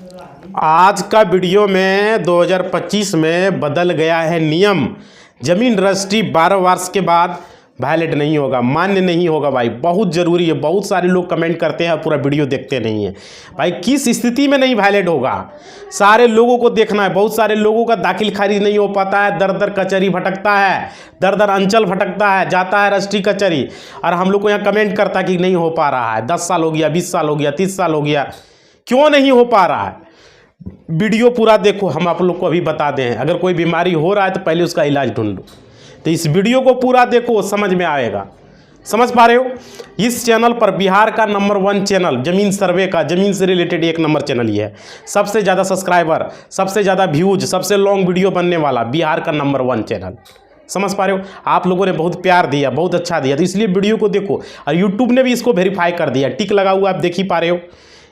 आज का वीडियो में 2025 में बदल गया है नियम। जमीन रजिस्ट्री 12 वर्ष के बाद वैलिड नहीं होगा, मान्य नहीं होगा। भाई बहुत ज़रूरी है। बहुत सारे लोग कमेंट करते हैं, पूरा वीडियो देखते नहीं है। भाई किस स्थिति में नहीं वैलिड होगा, सारे लोगों को देखना है। बहुत सारे लोगों का दाखिल खारिज नहीं हो पाता है, दर दर कचहरी भटकता है, दर दर अंचल भटकता है, जाता है रजिस्ट्री कचहरी, और हम लोग को यहाँ कमेंट करता है कि नहीं हो पा रहा है। 10 साल हो गया, 20 साल हो गया, 30 साल हो गया, क्यों नहीं हो पा रहा है? वीडियो पूरा देखो, हम आप लोग को अभी बता दें। अगर कोई बीमारी हो रहा है तो पहले उसका इलाज ढूंढ लो। तो इस वीडियो को पूरा देखो, समझ में आएगा। समझ पा रहे हो? इस चैनल पर बिहार का नंबर 1 चैनल जमीन सर्वे का, जमीन से रिलेटेड 1 नंबर चैनल ये है। सबसे ज़्यादा सब्सक्राइबर, सबसे ज़्यादा व्यूज, सबसे लॉन्ग वीडियो बनने वाला बिहार का नंबर 1 चैनल। समझ पा रहे हो? आप लोगों ने बहुत प्यार दिया, बहुत अच्छा दिया, तो इसलिए वीडियो को देखो। और यूट्यूब ने भी इसको वेरीफाई कर दिया, टिक लगा हुआ, आप देख ही पा रहे हो।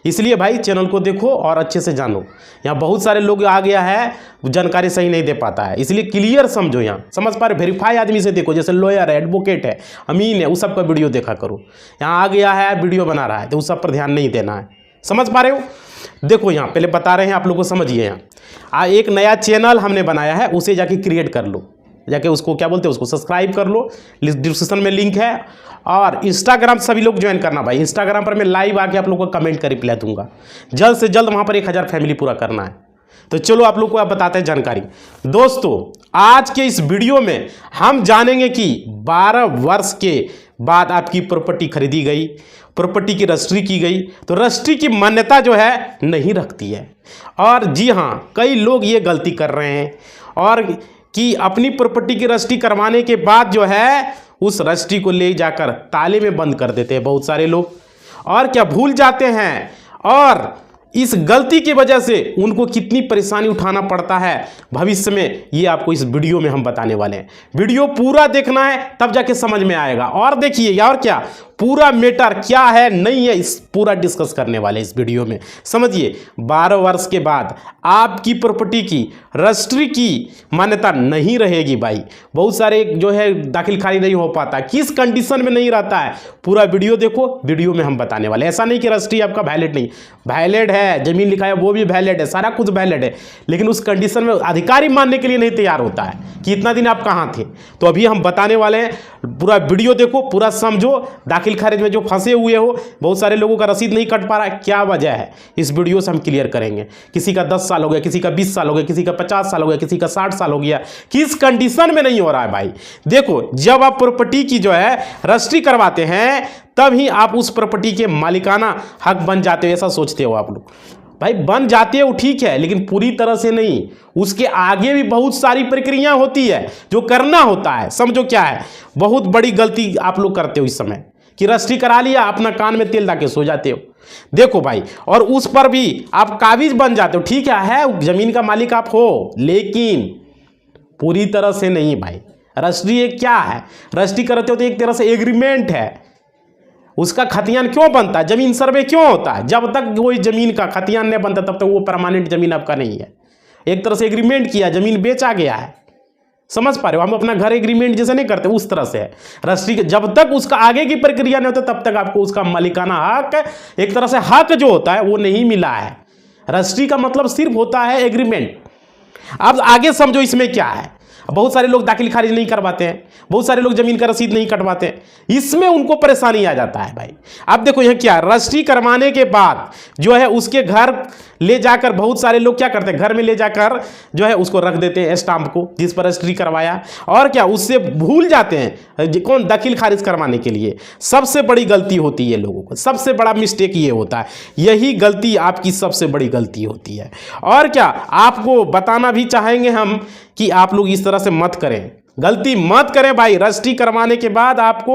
इसलिए भाई चैनल को देखो और अच्छे से जानो। यहाँ बहुत सारे लोग आ गया है, जानकारी सही नहीं दे पाता है, इसलिए क्लियर समझो। यहाँ समझ पा रहे? वेरीफाई आदमी से देखो, जैसे लॉयर है, एडवोकेट है, अमीन है, उस सब का वीडियो देखा करो। यहाँ आ गया है, वीडियो बना रहा है, तो उस सब पर ध्यान नहीं देना है। समझ पा रहे हो? देखो यहाँ पहले बता रहे हैं आप लोग को, समझिए। यहाँ एक नया चैनल हमने बनाया है, उसे जाके क्रिएट कर लो, जाके उसको क्या बोलते हैं, उसको सब्सक्राइब कर लो। डिस्क्रिप्शन में लिंक है। और इंस्टाग्राम सभी लोग ज्वाइन करना भाई। इंस्टाग्राम पर मैं लाइव आके आप लोगों को कमेंट का रिप्लाई दूंगा। जल्द से जल्द वहाँ पर 1000 फैमिली पूरा करना है। तो चलो आप लोग को आप बताते हैं जानकारी। दोस्तों आज के इस वीडियो में हम जानेंगे कि 12 वर्ष के बाद आपकी प्रॉपर्टी खरीदी गई, प्रॉपर्टी की रजिस्ट्री की गई, तो रजिस्ट्री की मान्यता जो है नहीं रखती है। और जी हाँ, कई लोग ये गलती कर रहे हैं और कि अपनी प्रॉपर्टी की रजिस्ट्री करवाने के बाद जो है उस रजिस्ट्री को ले जाकर ताले में बंद कर देते हैं बहुत सारे लोग, और क्या भूल जाते हैं। और इस गलती की वजह से उनको कितनी परेशानी उठाना पड़ता है भविष्य में, ये आपको इस वीडियो में हम बताने वाले हैं। वीडियो पूरा देखना है, तब जाके समझ में आएगा। और देखिए और क्या पूरा मैटर क्या है नहीं है, इस पूरा डिस्कस करने वाले इस वीडियो में। समझिए, 12 वर्ष के बाद आपकी प्रॉपर्टी की रजिस्ट्री की मान्यता नहीं रहेगी भाई। बहुत सारे जो है दाखिल खारिज नहीं हो पाता, किस कंडीशन में नहीं रहता है, पूरा वीडियो देखो। वीडियो में हम बताने वाले। ऐसा नहीं कि रजिस्ट्री आपका वैलिड नहीं, वैलिड है, जमीन लिखा है वो भी वैलिड है, सारा कुछ वैलिड है, लेकिन उस कंडीशन में अधिकारी मानने के लिए नहीं तैयार होता है कि इतना दिन आप कहाँ थे। तो अभी हम बताने वाले हैं, पूरा वीडियो देखो, पूरा समझो। दाखिल खारिज में जो फंसे हुए हो, बहुत सारे लोगों का रसीद नहीं कट पा रहा है, क्या वजह है, इस वीडियो से हम क्लियर करेंगे। किसी का 10 साल हो गया, किसी का 20 साल हो गया, किसी का 50 साल हो गया, किसी का 60 साल हो गया, किस कंडीशन में नहीं हो रहा है भाई। देखो, जब आप प्रॉपर्टी की जो है रजिस्ट्री करवाते हैं तभी आप उस प्रॉपर्टी के मालिकाना हक बन जाते हो, ऐसा सोचते हो आप लोग। भाई बन जाते हो ठीक है, लेकिन पूरी तरह से नहीं, उसके आगे भी बहुत सारी प्रक्रिया होती है जो करना होता है। समझो क्या है, बहुत बड़ी गलती आप लोग करते हो इस समय कि रजिस्ट्री करा लिया, अपना कान में तेल डाल के सो जाते हो। देखो भाई, और उस पर भी आप काबिज बन जाते हो, ठीक है जमीन का मालिक आप हो, लेकिन पूरी तरह से नहीं भाई। रजिस्ट्री एक क्या है, रजिस्ट्री करते हो तो एक तरह से एग्रीमेंट है। उसका खतियान क्यों बनता है, जमीन सर्वे क्यों होता है? जब तक कोई जमीन का खतियान नहीं बनता तब तक वो परमानेंट जमीन आपका नहीं है। एक तरह से एग्रीमेंट किया, जमीन बेचा गया है। समझ पा रहे हो? हम अपना घर एग्रीमेंट जैसे नहीं करते, उस तरह से है रजिस्ट्री। जब तक उसका आगे की प्रक्रिया नहीं होता तब तक आपको उसका मालिकाना हक, एक तरह से हक जो होता है वो नहीं मिला है। रजिस्ट्री का मतलब सिर्फ होता है एग्रीमेंट। अब आगे समझो इसमें क्या है। बहुत सारे लोग दाखिल खारिज नहीं करवाते हैं, बहुत सारे लोग जमीन का रसीद नहीं कटवाते हैं, इसमें उनको परेशानी आ जाता है भाई। अब देखो यहाँ क्या, रजिस्ट्री करवाने के बाद जो है उसके घर ले जाकर बहुत सारे लोग क्या करते हैं, घर में ले जाकर जो है उसको रख देते हैं स्टाम्प को, जिस पर रजिस्ट्री करवाया, और क्या उससे भूल जाते हैं कौन दाखिल खारिज करवाने के लिए। सबसे बड़ी गलती होती है लोगों को, सबसे बड़ा मिस्टेक ये होता है, यही गलती आपकी सबसे बड़ी गलती होती है। और क्या आपको बताना भी चाहेंगे हम कि आप लोग इस तरह से मत करें, गलती मत करें भाई। रजिस्ट्री करवाने के बाद आपको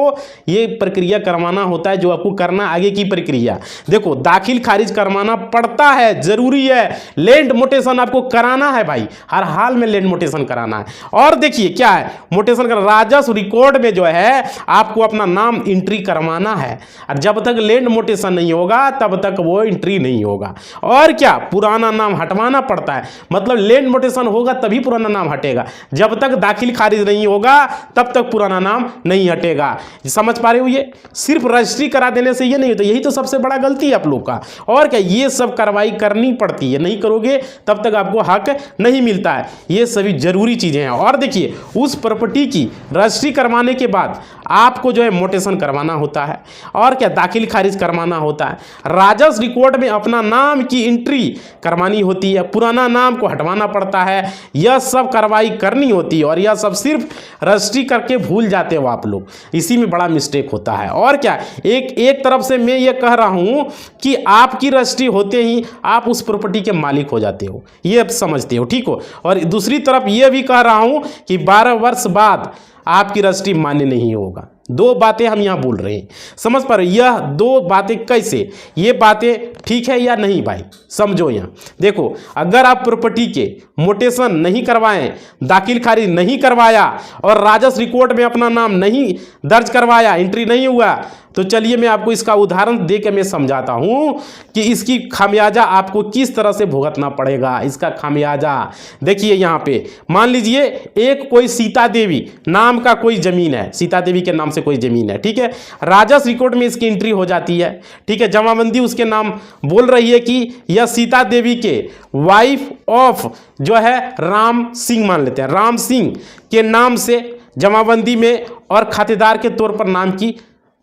ये प्रक्रिया करवाना होता है जो आपको करना, आगे की प्रक्रिया। देखो, दाखिल खारिज करवाना पड़ता है, जरूरी है। लैंड मोटेशन आपको कराना है भाई, हर हाल में लैंड मोटेशन कराना है। और देखिए क्या है, मोटेशन का राजस्व रिकॉर्ड में जो है आपको अपना नाम एंट्री करवाना है, और जब तक लैंड मोटेशन नहीं होगा तब तक वो एंट्री नहीं होगा। और क्या, पुराना नाम हटवाना पड़ता है, मतलब लैंड मोटेशन होगा तभी पुराना नाम हटेगा। जब तक दाखिल खारिज नहीं होगा तब तक पुराना नाम नहीं हटेगा। समझ पा रहे हो? ये सिर्फ रजिस्ट्री करा देने से ये नहीं होता, यही तो सबसे बड़ा गलती है आप लोग का। और क्या, ये सब कार्रवाई करनी पड़ती है, नहीं करोगे तब तक आपको हक नहीं मिलता है। ये सभी जरूरी चीजें हैं। और देखिए, उस प्रॉपर्टी की रजिस्ट्री करवाने के बाद आपको जो है मोटेशन करवाना होता है, और क्या, दाखिल खारिज करवाना होता है, राजस्व रिकॉर्ड में अपना नाम की एंट्री करवानी होती है, पुराना नाम को हटवाना पड़ता है, यह सब कार्रवाई करनी होती है। और यह सब सिर्फ रजिस्ट्री करके भूल जाते हो आप लोग, इसी में बड़ा मिस्टेक होता है। और क्या, एक तरफ से मैं ये कह रहा हूं कि आपकी रजिस्ट्री होते ही आप उस प्रॉपर्टी के मालिक हो जाते हो, ये अब समझते हो, ठीक हो। और दूसरी तरफ ये भी कह रहा हूं कि 12 वर्ष बाद आपकी रजिस्ट्री मान्य नहीं होगा। दो बातें हम यहां बोल रहे हैं, समझ पा रहे? यह दो बातें कैसे, ये बातें ठीक है या नहीं भाई, समझो। यहां देखो, अगर आप प्रॉपर्टी के मोटेशन नहीं करवाएं, दाखिल खारिज नहीं करवाया और राजस्व रिकॉर्ड में अपना नाम नहीं दर्ज करवाया, एंट्री नहीं हुआ, तो चलिए मैं आपको इसका उदाहरण दे के मैं समझाता हूं कि इसकी खामियाजा आपको किस तरह से भुगतना पड़ेगा। इसका खामियाजा देखिए, यहां पे मान लीजिए एक कोई सीता देवी नाम का कोई जमीन है, सीता देवी के नाम से कोई जमीन है, ठीक है। राजस्व रिकॉर्ड में इसकी एंट्री हो जाती है, ठीक है। जमाबंदी उसके नाम बोल रही है कि यह सीता देवी के वाइफ ऑफ जो है राम सिंह, मान लेते हैं राम सिंह के नाम से जमाबंदी में और खातेदार के तौर पर नाम की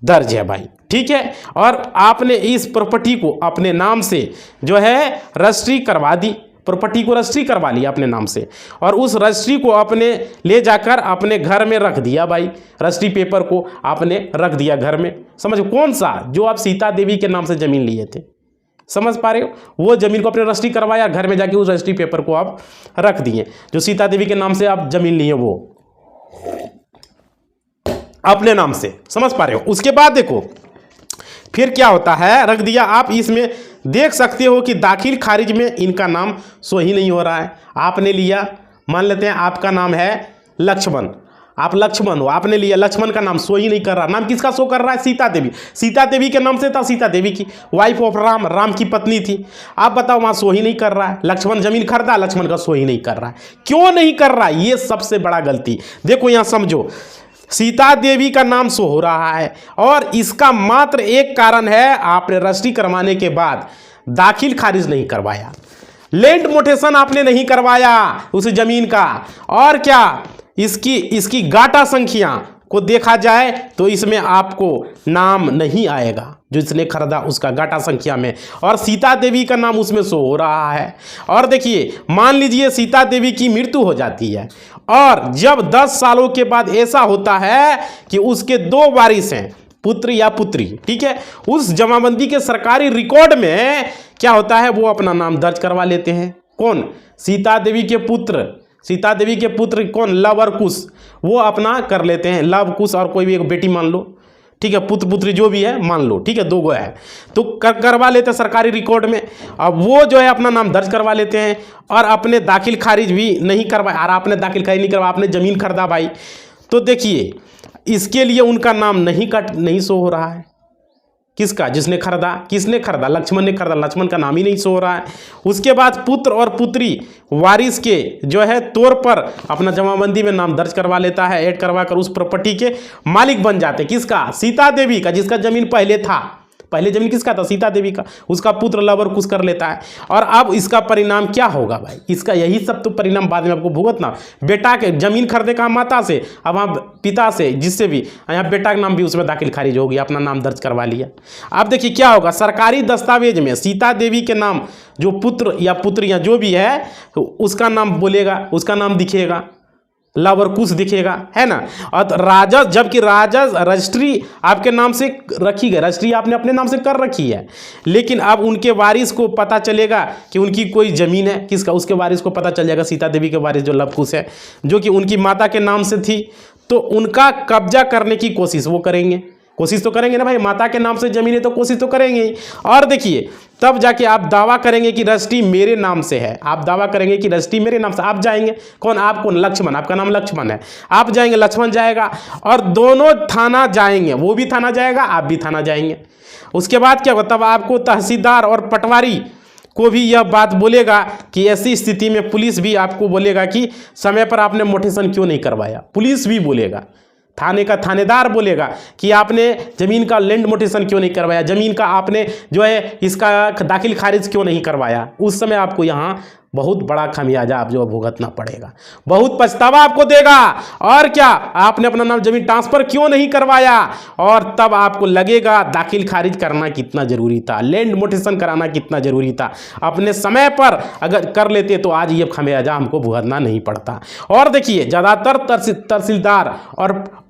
दर्ज है भाई, ठीक है। और आपने इस प्रॉपर्टी को अपने नाम से जो है रजिस्ट्री करवा दी, प्रॉपर्टी को रजिस्ट्री करवा लिया अपने नाम से, और उस रजिस्ट्री को आपने ले जाकर अपने घर में रख दिया भाई, रजिस्ट्री पेपर को आपने रख दिया घर में। समझो, कौन सा, जो आप सीता देवी के नाम से जमीन लिए थे, समझ पा रहे हो? वो जमीन को आपने रजिस्ट्री करवाया, घर में जाके उस रजिस्ट्री पेपर को आप रख दिए, जो सीता देवी के नाम से आप जमीन लिए वो अपने नाम से, समझ पा रहे हो? उसके बाद देखो फिर क्या होता है, रख दिया आप, इसमें देख सकते हो कि दाखिल खारिज में इनका नाम सो ही नहीं हो रहा है। आपने लिया, मान लेते हैं आपका नाम है लक्ष्मण, आप लक्ष्मण हो, आपने लिया, लक्ष्मण का नाम सो ही नहीं कर रहा। नाम किसका सो कर रहा है? सीता देवी, सीता देवी के नाम से था, सीता देवी की वाइफ ऑफ राम, राम की पत्नी थी। आप बताओ, वहां सो ही नहीं कर रहा है। लक्ष्मण जमीन खरीदा, लक्ष्मण का सो ही नहीं कर रहा है। क्यों नहीं कर रहा है? ये सबसे बड़ा गलती। देखो यहां समझो, सीता देवी का नाम सो हो रहा है, और इसका मात्र एक कारण है, आपने रजिस्ट्री करवाने के बाद दाखिल खारिज नहीं करवाया, लैंड मोटेशन आपने नहीं करवाया उस जमीन का, और क्या, इसकी गाटा संख्या को देखा जाए तो इसमें आपको नाम नहीं आएगा, जो इसने खरीदा उसका गाटा संख्या में, और सीता देवी का नाम उसमें शो हो रहा है। और देखिए, मान लीजिए सीता देवी की मृत्यु हो जाती है, और जब 10 सालों के बाद ऐसा होता है कि उसके 2 वारिस हैं, पुत्र या पुत्री, ठीक है, उस जमाबंदी के सरकारी रिकॉर्ड में क्या होता है, वो अपना नाम दर्ज करवा लेते हैं। कौन? सीता देवी के पुत्र, सीता देवी के पुत्र कौन? लव और कुश, वो अपना कर लेते हैं, लव कुश, और कोई भी एक बेटी मान लो, ठीक है, पुत्र पुत्री जो भी है मान लो, ठीक है, 2 गो है, तो करवा लेते हैं सरकारी रिकॉर्ड में। अब वो जो है अपना नाम दर्ज करवा लेते हैं, और अपने दाखिल खारिज भी नहीं करवाया। और आपने दाखिल खारिज नहीं करवा, आपने जमीन खरीदा भाई, तो देखिए इसके लिए उनका नाम नहीं शो हो रहा है। किसका? जिसने खरीदा। किसने खरीदा? लक्ष्मण ने खरीदा, लक्ष्मण का नाम ही नहीं शो हो रहा है। उसके बाद पुत्र और पुत्री वारिस के जो है तौर पर अपना जमाबंदी में नाम दर्ज करवा लेता है, ऐड करवा कर उस प्रॉपर्टी के मालिक बन जाते। किसका? सीता देवी का, जिसका जमीन पहले था। पहले जमीन किसका था? सीता देवी का। उसका पुत्र लव और कुश कर लेता है। और अब इसका परिणाम क्या होगा भाई? इसका यही सब तो परिणाम बाद में आपको भुगतना। बेटा के जमीन खरीदे का माता से, अब आप पिता से, जिससे भी, यहाँ बेटा का नाम भी उसमें दाखिल खारिज हो गया, अपना नाम दर्ज करवा लिया। अब देखिए क्या होगा, सरकारी दस्तावेज में सीता देवी के नाम जो पुत्र या पुत्री या जो भी है उसका नाम बोलेगा, उसका नाम दिखेगा, लव और कुश दिखेगा, है ना। और राजस्व, जबकि राजस्व रजिस्ट्री आपके नाम से रखी गई, रजिस्ट्री आपने अपने नाम से कर रखी है, लेकिन अब उनके वारिस को पता चलेगा कि उनकी कोई जमीन है। किसका? उसके वारिस को पता चल जाएगा, सीता देवी के वारिस जो लव कुश है, जो कि उनकी माता के नाम से थी, तो उनका कब्जा करने की कोशिश वो करेंगे। कोशिश तो करेंगे ना भाई, माता के नाम से जमीन है तो कोशिश तो करेंगे ही। और देखिए तब जाके आप दावा करेंगे कि रजिस्ट्री मेरे नाम से है, आप दावा करेंगे कि रजिस्ट्री मेरे नाम से। आप जाएंगे, कौन? आप कौन? लक्ष्मण, आपका नाम लक्ष्मण है, आप जाएंगे, लक्ष्मण जाएगा, और दोनों थाना जाएंगे, वो भी थाना जाएगा, आप भी थाना जाएंगे। उसके बाद क्या होगा, तब आपको तहसीलदार और पटवारी को भी यह बात बोलेगा कि ऐसी स्थिति में पुलिस भी आपको बोलेगा कि समय पर आपने म्यूटेशन क्यों नहीं करवाया। पुलिस भी बोलेगा, थाने का थानेदार बोलेगा कि आपने ज़मीन का लैंड म्यूटेशन क्यों नहीं करवाया, ज़मीन का आपने जो है इसका दाखिल खारिज क्यों नहीं करवाया। उस समय आपको यहाँ बहुत बड़ा खमियाजा आप जो भुगतना पड़ेगा, बहुत पछतावा आपको देगा। और क्या, आपने अपना नाम जमीन ट्रांसफर क्यों नहीं करवाया, और तब आपको लगेगा दाखिल खारिज करना कितना जरूरी था, लैंड म्यूटेशन कराना कितना जरूरी था। अपने समय पर अगर कर लेते तो आज ये खमियाजा हमको भुगतना नहीं पड़ता। और देखिए ज़्यादातर तहसीलदार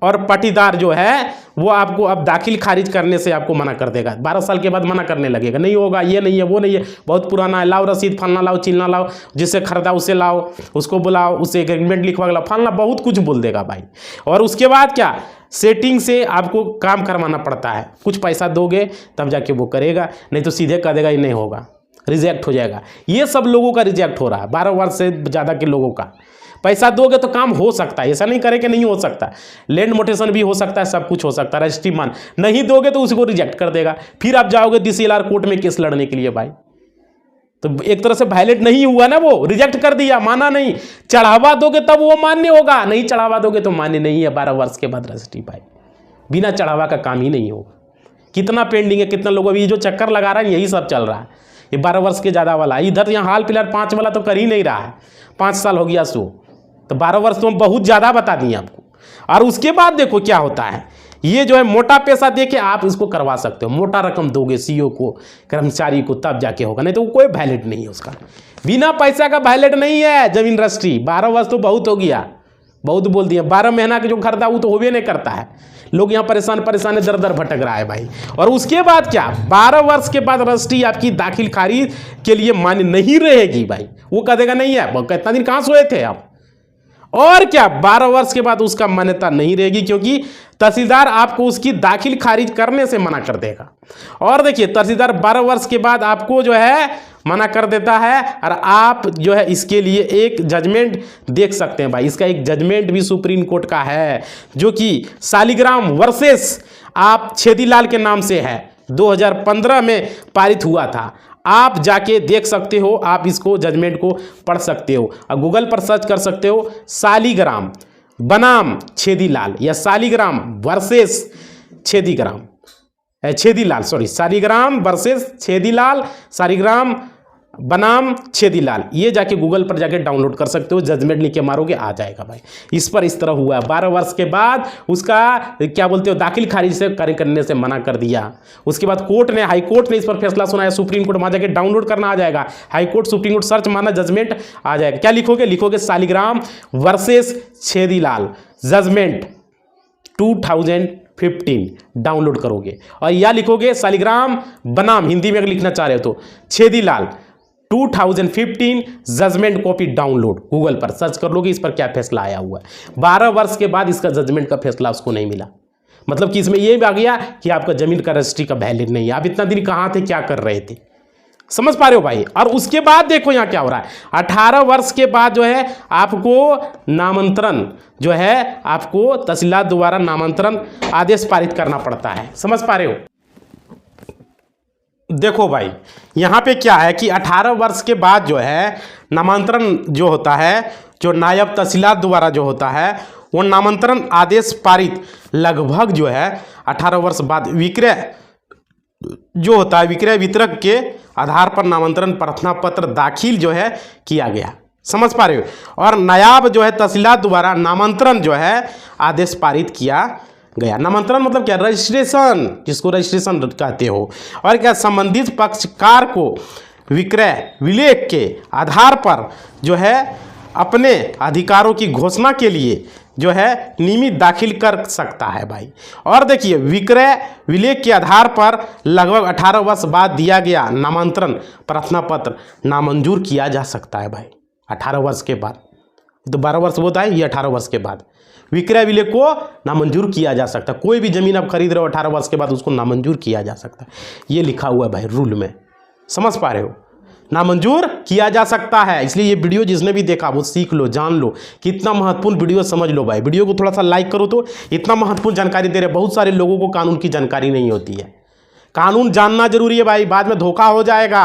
और पटीदार जो है वो आपको अब दाखिल खारिज करने से आपको मना कर देगा। 12 साल के बाद मना करने लगेगा, नहीं होगा, ये नहीं है, वो नहीं है, बहुत पुराना है, लाओ रसीद, फलना लाओ, चिलना लाओ, जिससे खरीदा उसे लाओ, उसको बुलाओ, उसे एग्रीमेंट लिखवा लाओ, फलना, बहुत कुछ बोल देगा भाई। और उसके बाद क्या, सेटिंग से आपको काम करवाना पड़ता है, कुछ पैसा दोगे तब जाके वो करेगा, नहीं तो सीधे कह देगा ये नहीं होगा, रिजेक्ट हो जाएगा। ये सब लोगों का रिजेक्ट हो रहा है, 12 वर्ष से ज़्यादा के लोगों का। पैसा दोगे तो काम हो सकता है, ऐसा नहीं करे कि नहीं हो सकता, लैंड म्यूटेशन भी हो सकता है, सब कुछ हो सकता है, रजिस्ट्री मान नहीं दोगे तो उसको रिजेक्ट कर देगा, फिर आप जाओगे DCLR कोर्ट में केस लड़ने के लिए भाई। तो एक तरह से वायलेट नहीं हुआ ना, वो रिजेक्ट कर दिया, माना नहीं। चढ़ावा दोगे तब वो मान्य होगा, नहीं चढ़ावा दोगे तो मान्य नहीं है। 12 वर्ष के बाद रजिस्ट्री भाई, बिना चढ़ावा का काम ही नहीं होगा। कितना पेंडिंग है, कितना लोग अभी जो चक्कर लगा रहा है यही सब चल रहा है, ये 12 वर्ष के ज़्यादा वाला। इधर यहाँ हाल फिलहाल 5 वाला तो कर ही नहीं रहा है, 5 साल हो गया सो, तो 12 वर्ष तो हम बहुत ज़्यादा बता दिए आपको। और उसके बाद देखो क्या होता है, ये जो है मोटा पैसा दे के आप इसको करवा सकते हो, मोटा रकम दोगे CO को, कर्मचारी को, तब जाके होगा, नहीं तो कोई वैलिड नहीं है उसका। बिना पैसा का वैलिड नहीं है जमीन रजिस्ट्री। 12 वर्ष तो बहुत हो गया, बहुत बोल दिया। 12 महीना के जो खरीदा वो तो होबे नहीं करता है, लोग यहाँ परेशान दर दर भटक रहा है भाई। और उसके बाद क्या, 12 वर्ष के बाद रजिस्ट्री आपकी दाखिल खारिज के लिए मान्य नहीं रहेगी भाई। वो कह देगा नहीं है, कितना दिन कहाँ सोए थे आप। और क्या, 12 वर्ष के बाद उसका मान्यता नहीं रहेगी, क्योंकि तहसीलदार आपको उसकी दाखिल खारिज करने से मना कर देगा। और देखिए, तहसीलदार 12 वर्ष के बाद आपको जो है मना कर देता है, और आप जो है इसके लिए एक जजमेंट देख सकते हैं भाई। इसका एक जजमेंट भी सुप्रीम कोर्ट का है, जो कि शालिग्राम वर्सेस आप छेदीलाल के नाम से है, 2015 में पारित हुआ था। आप जाके देख सकते हो, आप इसको जजमेंट को पढ़ सकते हो, और गूगल पर सर्च कर सकते हो शालिग्राम बनाम छेदीलाल, या Shaligram versus Chhedilal, sorry, Shaligram versus Chhedilal, Shaligram बनाम छेदीलाल। ये जाके गूगल पर जाके डाउनलोड कर सकते हो, जजमेंट लिख के मारोगे आ जाएगा भाई। इस पर इस तरह हुआ है, 12 वर्ष के बाद उसका क्या बोलते हो दाखिल खारिज से कार्य करने से मना कर दिया। उसके बाद कोर्ट ने, हाई कोर्ट ने इस पर फैसला सुनाया, सुप्रीम कोर्ट, वहाँ जाके डाउनलोड करना आ जाएगा, high court, supreme court search मारना, जजमेंट आ जाएगा। क्या लिखोगे Shaligram versus Chhedilal judgment 2015 download करोगे, और या लिखोगे शालिग्राम बनाम, हिंदी में अगर लिखना चाह रहे हो तो Chhedilal 2015 judgment copy download, Google पर सर्च कर लोगे, इस पर क्या फैसला आया हुआ है। 12 वर्ष के बाद इसका जजमेंट का फैसला उसको नहीं मिला, मतलब कि इसमें ये भी आ गया कि आपका जमीन का रजिस्ट्री का वैलिड नहीं है। आप इतना दिन कहाँ थे, क्या कर रहे थे, समझ पा रहे हो भाई। और उसके बाद देखो यहाँ क्या हो रहा है, 18 वर्ष के बाद जो है आपको नामांतरण जो है, आपको तहसीलदार द्वारा नामांतरण आदेश पारित करना पड़ता है, समझ पा रहे हो। देखो भाई, यहाँ पे क्या है कि 18 वर्ष के बाद जो है नामांतरण जो होता है, जो नायब तहसीलदार द्वारा जो होता है, वो नामांतरण आदेश पारित लगभग जो है 18 वर्ष बाद विक्रय जो होता है, विक्रय वितरक के आधार पर नामांतरण प्रार्थना पत्र दाखिल जो है किया गया, समझ पा रहे हो। और नायब जो है तहसीलदार द्वारा नामांतरण जो है आदेश पारित किया गया। नामांतरण मतलब क्या, रजिस्ट्रेशन, जिसको रजिस्ट्रेशन कहते हो। और क्या, संबंधित पक्षकार को विक्रय विलेख के आधार पर जो है अपने अधिकारों की घोषणा के लिए जो है नियमित दाखिल कर सकता है भाई। और देखिए, विक्रय विलेख के आधार पर लगभग 18 वर्ष बाद दिया गया नामांतरण प्रार्थना पत्र नामंजूर किया जा सकता है भाई, 18 वर्ष के बाद। तो 12 वर्ष होता है, ये 18 वर्ष के बाद विक्रय विलेख को नामंजूर किया जा सकता है। कोई भी जमीन आप खरीद रहे हो 18 वर्ष के बाद उसको नामंजूर किया जा सकता है, ये लिखा हुआ है भाई रूल में, समझ पा रहे हो, नामंजूर किया जा सकता है। इसलिए ये वीडियो जिसने भी देखा वो सीख लो, जान लो, कितना महत्वपूर्ण वीडियो, समझ लो भाई। वीडियो को थोड़ा सा लाइक करो, तो इतना महत्वपूर्ण जानकारी दे रहे। बहुत सारे लोगों को कानून की जानकारी नहीं होती है, कानून जानना जरूरी है भाई, बाद में धोखा हो जाएगा।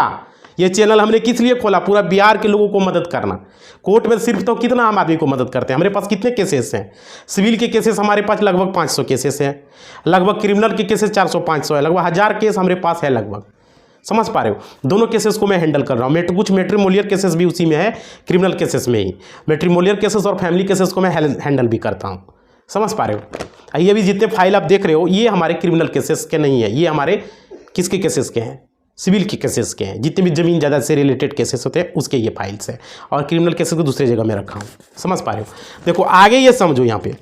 ये चैनल हमने किस लिए खोला? पूरा बिहार के लोगों को मदद करना। कोर्ट में सिर्फ तो कितना आम आदमी को मदद करते हैं। हमारे पास कितने केसेस हैं? सिविल के केसेस हमारे पास लगभग 500 केसेस हैं, लगभग क्रिमिनल के केसेस 400-500 है, लगभग 1000 केस हमारे पास है लगभग। समझ पा रहे हो? दोनों केसेस को मैं हैंडल कर रहा हूँ। कुछ मैट्रिमोनियल केसेस भी उसी में है, क्रिमिनल केसेस में ही। मैट्रिमोनियल केसेस और फैमिली केसेस को मैं हैंडल भी करता हूँ। समझ पा रहे हो? ये भी जितने फाइल आप देख रहे हो ये हमारे क्रिमिनल केसेस के नहीं है, ये हमारे किसके केसेस के हैं? सिविल के केसेस के हैं। जितने भी ज़मीन जायदाद से रिलेटेड केसेस होते हैं उसके ये फाइल्स हैं, और क्रिमिनल केसेस को दूसरी जगह में रखा हूँ। समझ पा रहे हो? देखो आगे ये समझो, यहाँ पे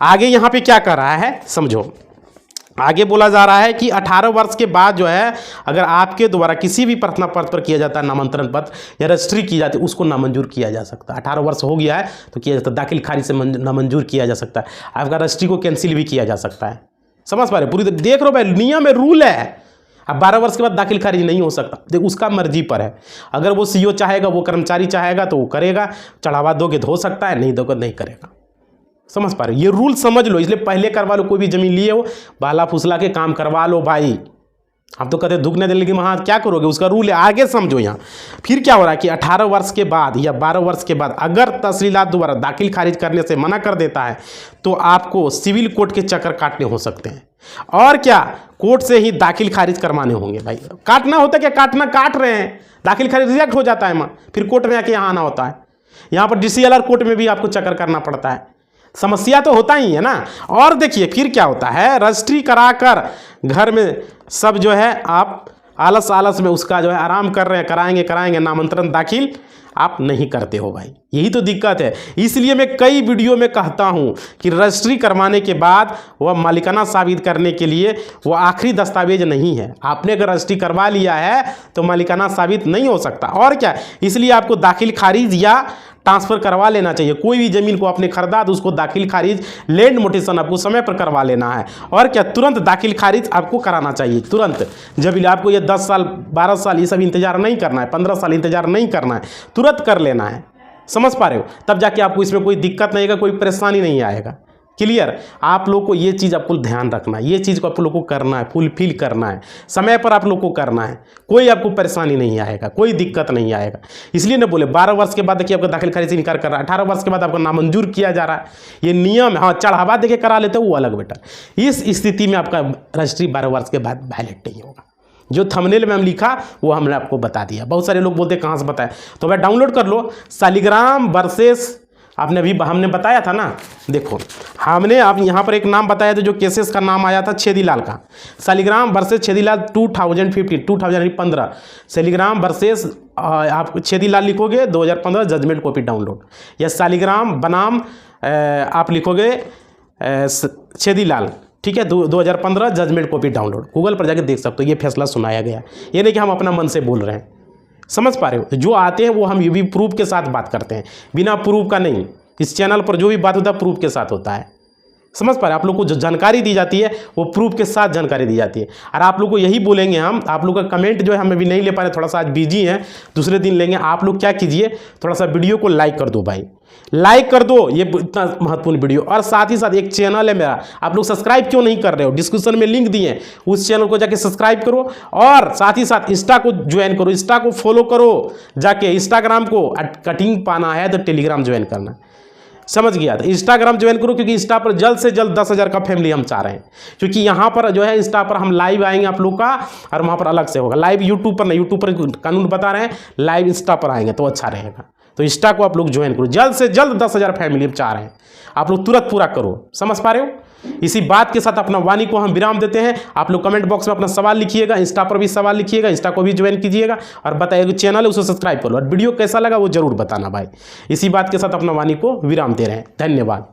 आगे यहाँ पे क्या कर रहा है समझो। आगे बोला जा रहा है कि 18 वर्ष के बाद जो है अगर आपके द्वारा किसी भी प्रार्थना पत्र पर किया जाता है नामांतरण पत्र या रजिस्ट्री की जाती है उसको नामंजूर किया जा सकता है। 18 वर्ष हो गया है तो किया जाता है, दाखिल खारिज से नामंजूर किया जा सकता है। आपका रजिस्ट्री को कैंसिल भी किया जा सकता है। समझ पा रहे? पूरी देख रहे हो भाई, नियम है, रूल है। अब 12 वर्ष के बाद दाखिल खारिज नहीं हो सकता। देखो उसका मर्जी पर है। अगर वो सीओ चाहेगा, वो कर्मचारी चाहेगा तो वो करेगा, चढ़ावा दोगे तो हो सकता है, नहीं दोगे नहीं करेगा। समझ पा रहे? ये रूल समझ लो, इसलिए पहले करवा लो। कोई भी जमीन लिए हो बाला फुसला के काम करवा लो भाई। आप तो कहते दुख नहीं देने लेकिन वहाँ क्या करोगे? उसका रूल है, आगे समझो। यहाँ फिर क्या हो रहा है कि 18 वर्ष के बाद या 12 वर्ष के बाद अगर तहसीलदार द्वारा दाखिल खारिज करने से मना कर देता है तो आपको सिविल कोर्ट के चक्कर काटने हो सकते हैं। और क्या, कोर्ट से ही दाखिल खारिज करवाने होंगे भाई। काटना होता है क्या? काटना काट रहे हैं, दाखिल खारिज रिजेक्ट हो जाता है, फिर कोर्ट में आके यहाँ आना होता है। यहाँ पर DCLR कोर्ट में भी आपको चक्कर करना पड़ता है। समस्या तो होता ही है ना। और देखिए फिर क्या होता है, रजिस्ट्री कराकर घर में सब जो है आप आलस में उसका जो है आराम कर रहे हैं, कराएंगे नामांतरण दाखिल आप नहीं करते हो भाई। यही तो दिक्कत है। इसलिए मैं कई वीडियो में कहता हूं कि रजिस्ट्री करवाने के बाद वह मालिकाना साबित करने के लिए वो आखिरी दस्तावेज नहीं है। आपने अगर रजिस्ट्री करवा लिया है तो मालिकाना साबित नहीं हो सकता। और क्या, इसलिए आपको दाखिल खारिज या ट्रांसफ़र करवा लेना चाहिए। कोई भी ज़मीन को आपने खरीदा तो उसको दाखिल खारिज, लैंड मोटेशन आपको समय पर करवा लेना है। और क्या, तुरंत दाखिल खारिज आपको कराना चाहिए तुरंत। जब आपको ये 10 साल 12 साल ये सब इंतजार नहीं करना है, 15 साल इंतजार नहीं करना है, तुरंत कर लेना है। समझ पा रहे हो? तब जाके आपको इसमें कोई दिक्कत नहीं आएगा, कोई परेशानी नहीं आएगा। क्लियर? आप लोग को ये चीज़ आपको ध्यान रखना है, ये चीज़ को आप लोग को करना है, फुलफिल करना है, समय पर आप लोग को करना है। कोई आपको परेशानी नहीं आएगा, कोई दिक्कत नहीं आएगा। इसलिए ना बोले 12 वर्ष के बाद देखिए आपका दाखिल खारिज से इनकार कर रहा है, 18 वर्ष के बाद आपका नामंजूर किया जा रहा है, ये नियम है। हाँ, चढ़ावा देके करा लेते हो वो अलग बेटा। इस स्थिति में आपका रजिस्ट्री 12 वर्ष के बाद वैलिड नहीं होगा। जो थंबनेल में हम लिखा वो हमने आपको बता दिया। बहुत सारे लोग बोलते कहाँ से बताए, तो भाई डाउनलोड कर लो। शालिग्राम वर्सेस हमने बताया था ना। देखो हमने आप यहाँ पर एक नाम बताया था, जो केसेस का नाम आया था छेदीलाल का। शालिग्राम वर्सेस छेदीलाल 2015 शालिग्राम वर्सेस आप छेदीलाल लिखोगे 2015 जजमेंट कॉपी डाउनलोड, या शालिग्राम बनाम आप लिखोगे छेदीलाल, ठीक है, 2015 जजमेंट कॉपी डाउनलोड। गूगल पर जाके देख सकते हो, ये फैसला सुनाया गया। ये नहीं कि हम अपना मन से बोल रहे हैं। समझ पा रहे हो? जो आते हैं वो हम ये भी प्रूफ के साथ बात करते हैं, बिना प्रूफ का नहीं। इस चैनल पर जो भी बात होता है प्रूफ के साथ होता है। समझ पा रहे? आप लोग को जो जानकारी दी जाती है वो प्रूफ के साथ जानकारी दी जाती है। और आप लोग को यही बोलेंगे हम, आप लोग का कमेंट जो है हम अभी नहीं ले पा रहे, थोड़ा सा आज बिजी हैं, दूसरे दिन लेंगे। आप लोग क्या कीजिए, थोड़ा सा वीडियो को लाइक कर दो भाई, लाइक कर दो, ये इतना महत्वपूर्ण वीडियो। और साथ ही साथ एक चैनल है मेरा, आप लोग सब्सक्राइब क्यों नहीं कर रहे हो? डिस्क्रिप्शन में लिंक दिए, उस चैनल को जाके सब्सक्राइब करो। और साथ ही साथ इंस्टा को ज्वाइन करो, इंस्टा को फॉलो करो जाके। इंस्टाग्राम को कटिंग पाना है तो टेलीग्राम ज्वाइन करना। समझ गया? तो इंस्टाग्राम ज्वाइन करो, क्योंकि इंस्टा पर जल्द से जल्द 10,000 का फैमिली हम चाह रहे हैं। क्योंकि यहाँ पर जो है इंस्टा पर हम लाइव आएंगे आप लोग का, और वहाँ पर अलग से होगा लाइव। यूट्यूब पर नहीं, यूट्यूब पर कानून बता रहे हैं, लाइव इंस्टा पर आएंगे तो अच्छा रहेगा। तो इंस्टा को आप लोग ज्वाइन करो, जल्द से जल्द 10,000 फैमिली हम चाह रहे हैं, आप लोग तुरंत पूरा करो। समझ पा रहे हो? इसी बात के साथ अपना वाणी को हम विराम देते हैं। आप लोग कमेंट बॉक्स में अपना सवाल लिखिएगा, इंस्टा पर भी सवाल लिखिएगा, इंस्टा को भी ज्वाइन कीजिएगा, और बताइएगा चैनल है उसे सब्सक्राइब करो, और वीडियो कैसा लगा वो जरूर बताना भाई। इसी बात के साथ अपना वाणी को विराम दे रहे हैं। धन्यवाद।